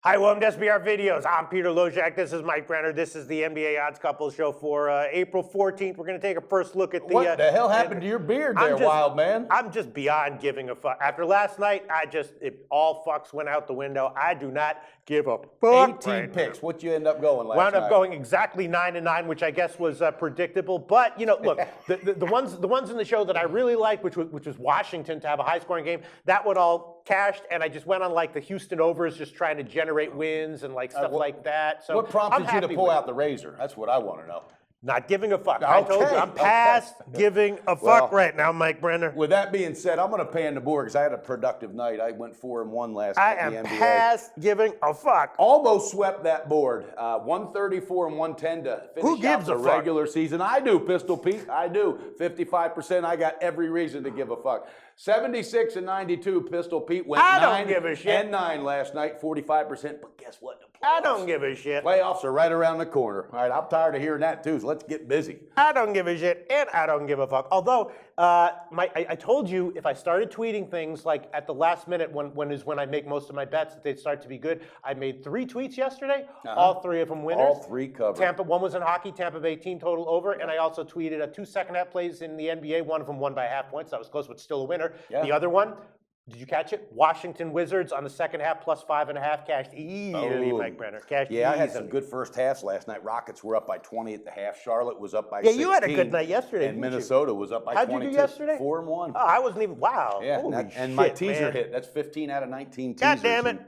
Hi, welcome to SBR Videos. I'm Peter Loshak. This is Mike Brenner. This is the NBA Odds Couple Show for April 14th. We're going to take a first look at the... What the hell happened to your beard there, wild man? I'm just beyond giving a fuck. After last night, all fucks went out the window. I do not give a fuck. 18 picks. What'd you end up going last night? Wound up going exactly 9-9, which I guess was predictable. But, you know, look, the ones in the show that I really liked, which was Washington to have a high-scoring game, that one all cashed, and I just went on like the Houston overs, just trying to generate wins and like stuff like that. So what prompted you to pull out the razor? That's what I want to know. Not giving a fuck. I told you, I'm past giving a fuck right now, Mike Brenner. With that being said, I'm going to pay in the board because I had a productive night. I went 4-1 last night in the NBA. I am past giving a fuck. Almost swept that board. 134 and 110 to finish out the regular season. I do, Pistol Pete. I do. 55%. I got every reason to give a fuck. 76 and 92, Pistol Pete went 9-9 last night, 45%. But guess what? I don't give a shit. Playoffs are right around the corner. All right, I'm tired of hearing that too, so let's get busy. I don't give a shit, and I don't give a fuck. Although, I told you if I started tweeting things like at the last minute when I make most of my bets that they'd start to be good. I made 3 tweets yesterday, all 3 of them winners. All 3 covered. One was in hockey, Tampa Bay team total over, and I also tweeted 2 second-half plays in the NBA. One of them won by half points. That was close, but still a winner. Yeah. The other one, did you catch it? Washington Wizards on the second half plus 5.5 cashed easily, Mike Brenner. Cashed easily. I had some good first halves last night. Rockets were up by 20 at the half. Charlotte was up by 16. Yeah, you had a good night yesterday, and Minnesota was up by 22. How'd you do yesterday? 4-1. Oh, I wasn't even, wow. Yeah, and shit, my teaser man. hit. That's 15 out of 19 teasers. God damn it.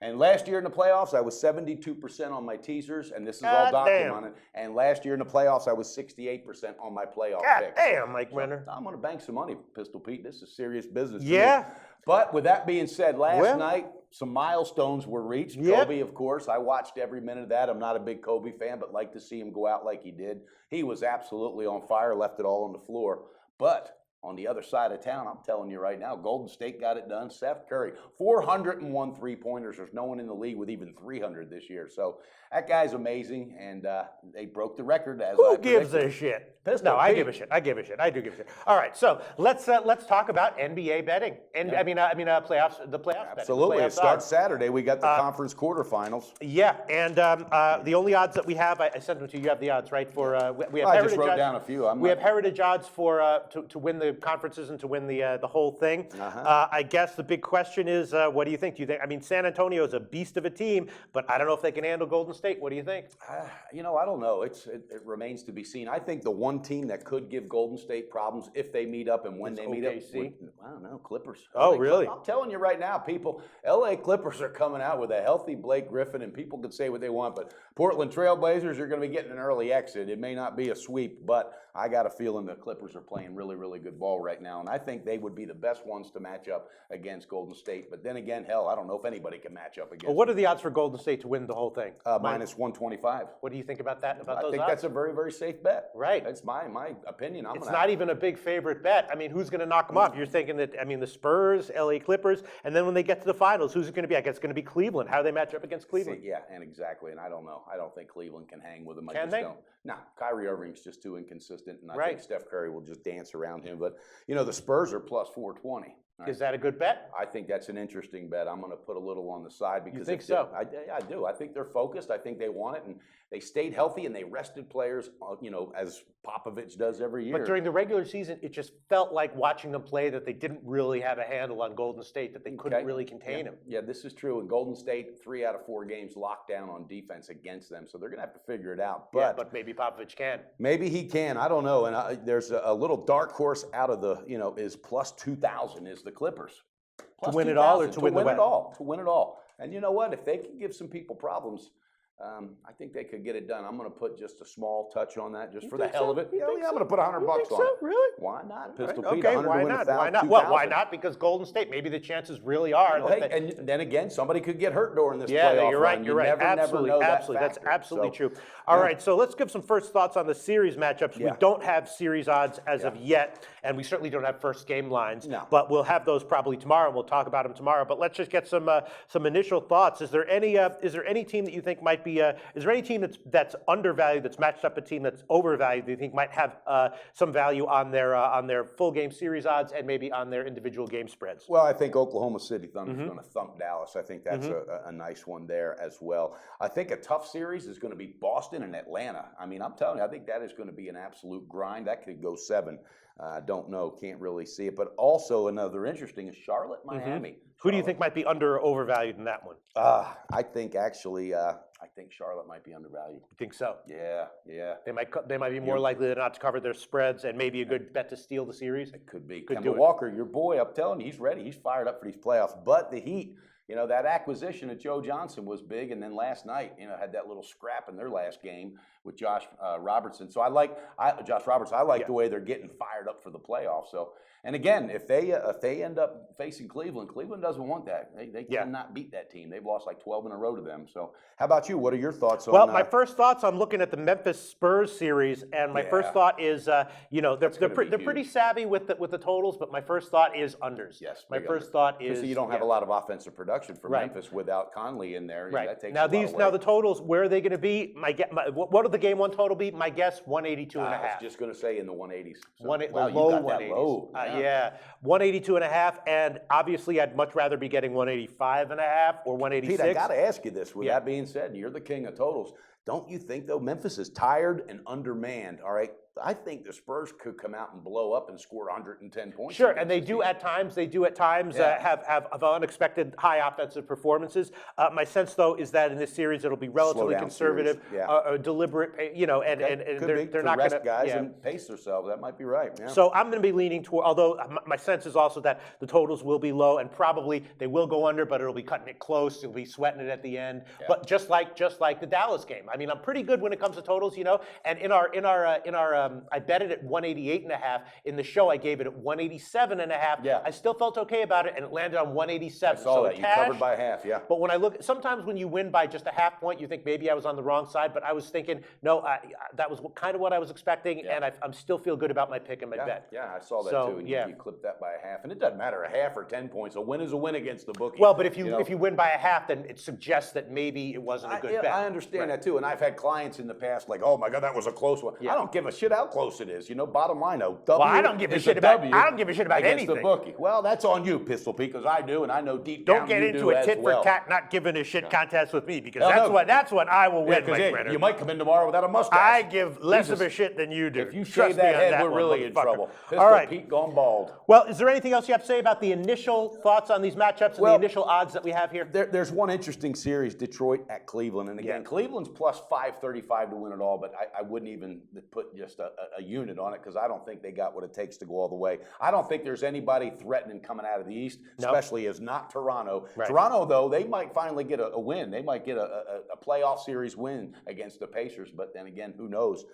And last year in the playoffs, I was 72% on my teasers, and this is all documented. And last year in the playoffs, I was 68% on my playoff picks. Damn, Mike Brenner. I'm going to bank some money, Pistol Pete. This is serious business. Yeah. But with that being said, last night, some milestones were reached. Kobe, of course. I watched every minute of that. I'm not a big Kobe fan, but like to see him go out like he did. He was absolutely on fire, left it all on the floor. But on the other side of town, I'm telling you right now, Golden State got it done. Steph Curry, 401 three-pointers. There's no one in the league with even 300 this year. So that guy's amazing, and they broke the record. Who gives a shit? No, I give a shit. I give a shit. I do give a shit. All right, so let's talk about NBA betting. And I mean playoffs. The playoffs. Absolutely. Betting, it starts Saturday. We got the conference quarterfinals. Yeah, and the only odds that we have, I sent them to you. You have the odds, right? For we have I Heritage just wrote odds. Down a few. We have Heritage odds for to win the conferences and to win the whole thing. I guess the big question is, what do you think? Do you think? I mean, San Antonio is a beast of a team, but I don't know if they can handle Golden State. What do you think? You know, I don't know. It remains to be seen. I think the one team that could give Golden State problems if they meet up and when they meet up, I don't know, Clippers. Oh, really? I'm telling you right now, people, LA Clippers are coming out with a healthy Blake Griffin, and people can say what they want, but Portland Trailblazers are going to be getting an early exit. It may not be a sweep, but I got a feeling the Clippers are playing really, really good ball right now, and I think they would be the best ones to match up against Golden State. But then again, hell, I don't know if anybody can match up against. Well, what are the odds for Golden State to win the whole thing? Minus 125. What do you think about that? I think that's a very, very safe bet. Right. That's my opinion. It's not even a big favorite bet. I mean, who's going to knock them off? You're thinking that, I mean, the Spurs, LA Clippers, and then when they get to the finals, who's it going to be? I guess it's going to be Cleveland. How do they match up against Cleveland? Yeah, and exactly. And I don't know. I don't think Cleveland can hang with them. Can they? No, Kyrie Irving's just too inconsistent, and I think Steph Curry will just dance around him. But, you know, the Spurs are plus 420. Is that a good bet? I think that's an interesting bet. I'm going to put a little on the side because you think so? I do. I think they're focused. I think they want it, and they stayed healthy and they rested players. You know, as Popovich does every year. But during the regular season, it just felt like watching them play that they didn't really have a handle on Golden State, that they couldn't really contain them. Yeah, this is true. And Golden State, 3 out of 4 games locked down on defense against them, so they're going to have to figure it out. But maybe Popovich can. Maybe he can. I don't know. And there's a little dark horse out of the is plus 2,000 is the Clippers. To win it all, or to win the West? To win it all. And you know what? If they can give some people problems, I think they could get it done. I'm going to put just a small touch on that, just for the hell of it. Yeah, I'm going to put $100 on it. Really? Why not? Pistol Pete, okay, why not? Why not? Well, why not? Because Golden State. Maybe the chances really are. And then again, somebody could get hurt during this playoff run. Yeah, you're right. You're right. Absolutely, That's absolutely true. All right, so let's give some first thoughts on the series matchups. We don't have series odds as of yet, and we certainly don't have first game lines. No. But we'll have those probably tomorrow, and we'll talk about them tomorrow. But let's just get some initial thoughts. Is there any team that you think might be be? Is there any team that's undervalued, that's matched up a team that's overvalued? Do you think might have some value on their full game series odds and maybe on their individual game spreads? Well, I think Oklahoma City Thunder is going to thump Dallas. I think that's a nice one there as well. I think a tough series is going to be Boston and Atlanta. I mean, I'm telling you, I think that is going to be an absolute grind. That could go 7. Don't know, can't really see it. But also another interesting is Charlotte, Miami. Who do you think might be under or overvalued in that one? I think actually, I think Charlotte might be undervalued. You think so? Yeah. They might be more likely than not to cover their spreads and maybe a good bet to steal the series. It could be. Could Kemba do it. Walker, your boy, I'm telling you, he's ready. He's fired up for these playoffs. But the Heat, that acquisition of Joe Johnson was big, and then last night, had that little scrap in their last game with Josh Robertson. So I like Josh Robertson. I like the way they're getting fired up for the playoffs. So, and again, if they end up facing Cleveland doesn't want that. They cannot beat that team. They've lost like 12 in a row to them. So, how about you? What are your thoughts on? Well, my first thoughts, I'm looking at the Memphis Spurs series, and my first thought is, they're pretty savvy with the totals, but my first thought is unders. Yes, my first thought is you don't have a lot of offensive production for Memphis without Conley in there. Right. That takes now a lot away. now the totals, where are they going to be? What would the game one total be? My guess, 182 and a half. I was just going to say in the 180s. So, Wow, you low got that 180s. low. 182 and a half, and obviously I'd much rather be getting 185 and a half or 186. Pete, I got to ask you this. With that being said, you're the king of totals. Don't you think, though, Memphis is tired and undermanned, all right? I think the Spurs could come out and blow up and score 110 points. Sure, and they do at times. Have unexpected high offensive performances. My sense, though, is that in this series it'll be relatively conservative, deliberate. And they're not going to guys and pace themselves. That might be right. Yeah. So I'm going to be leaning toward. Although my sense is also that the totals will be low and probably they will go under, but it'll be cutting it close. It'll be sweating it at the end. Yeah. But just like the Dallas game. I mean, I'm pretty good when it comes to totals, And in our I bet it at 188 and a half. In the show, I gave it at 187 and a half. Yeah. I still felt okay about it, and it landed on 187. I saw that. You covered by half, yeah. But when I look, sometimes when you win by just a half point, you think maybe I was on the wrong side. But I was thinking, no, that was kind of what I was expecting, and I still feel good about my pick and my bet. Yeah, I saw that too. And you clipped that by a half, and it doesn't matter a half or 10 points. A win is a win against the bookie. Well, but if you win by a half, then it suggests that maybe it wasn't a good bet. I understand that too, and I've had clients in the past like, oh my God, that was a close one. I don't give a shit how close it is. Bottom line, though, I don't give a shit about anything. The bookie. Well, that's on you, Pistol Pete, because I do, and I know deep down Don't get into a tit for tat, not giving a shit contest with me, because that's what I will win, Mike Brenner. You might come in tomorrow without a mustache. I give less of a shit than you do. If you shave that head, we're really in trouble. Pistol Pete gone bald. Well, is there anything else you have to say about the initial thoughts on these matchups and the initial odds that we have here? There's one interesting series, Detroit at Cleveland, and again, Cleveland's plus 535 to win it all, but I wouldn't even put just a unit on it because I don't think they got what it takes to go all the way. I don't think there's anybody threatening coming out of the East, especially as not Toronto. Right. Toronto, though, they might finally get a win. They might get a playoff series win against the Pacers, but then again, who knows?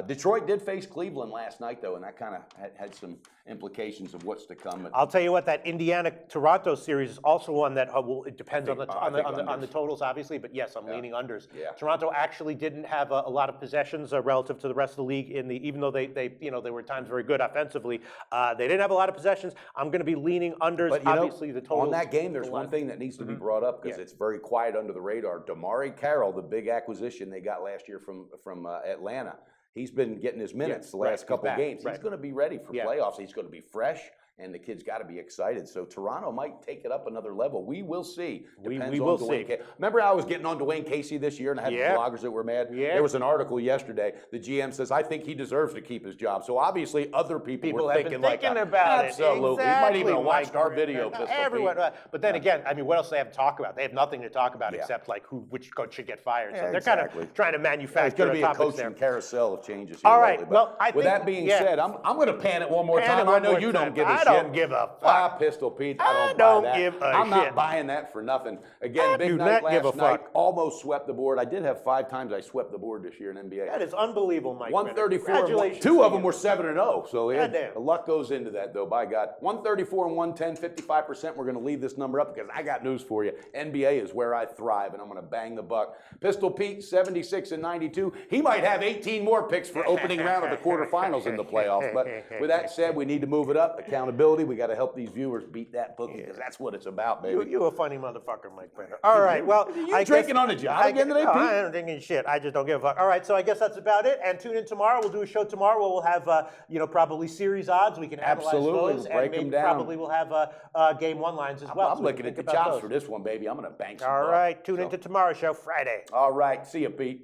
Detroit did face Cleveland last night, though, and that kind of had some implications of what's to come. I'll tell you what, that Indiana-Toronto series is also one that it depends on the totals, obviously, but yes, I'm leaning unders. Yeah. Toronto actually didn't have a lot of possessions relative to the rest of the league even though they were at times very good offensively. They didn't have a lot of possessions. I'm going to be leaning unders. But obviously, the totals. On that game, there's one thing that needs to be brought up because it's very quiet under the radar. Damari Carroll, the big acquisition they got last year from Atlanta, he's been getting his minutes the last couple of games. He's going to be ready for playoffs. He's going to be fresh. And the kid's got to be excited. So Toronto might take it up another level. We will see. Depends on Dwayne. Remember I was getting on Dwayne Casey this year and I had the bloggers that were mad? Yeah. There was an article yesterday. The GM says, I think he deserves to keep his job. So obviously other people were thinking about it. Absolutely. Exactly. You might even watched our video. Everyone. But then again, I mean, what else do they have to talk about? They have nothing to talk about except like which coach should get fired. So they're kind of trying to manufacture It's going to be a coaching carousel of changes here. All right. Well, with that being said, I'm going to pan it one more time. I know you don't give a shit. I don't give a fuck. Pistol Pete, I don't buy that. give a I'm shit. not buying that for nothing. Again, big night last night. Almost swept the board. I did have 5 times I swept the board this year in NBA. That is unbelievable, Mike. 134. Congratulations. 2 of them were 7-0. So the luck goes into that, though. By God, 134 and 110, 55%. We're going to leave this number up because I got news for you. NBA is where I thrive, and I'm going to bang the buck. Pistol Pete, 76 and 92. He might have 18 more picks for opening round of the quarterfinals in the playoffs. But with that said, we need to move it up. Accountability. accountability. We got to help these viewers beat that bookie because that's what it's about, baby. You a funny motherfucker, Mike Brenner. All right, well, You drinking on the job again today, Pete? I ain't drinking shit. I just don't give a fuck. All right, so I guess that's about it. And tune in tomorrow. We'll do a show tomorrow where we'll have, probably series odds. We can analyze Absolutely. those, Break and maybe them down. probably we'll have game one lines as well. I'm so we looking can at the think about chops those. for this one, baby. I'm going to bank some All bucks. right, tune into tomorrow's show Friday. All right. See you, Pete.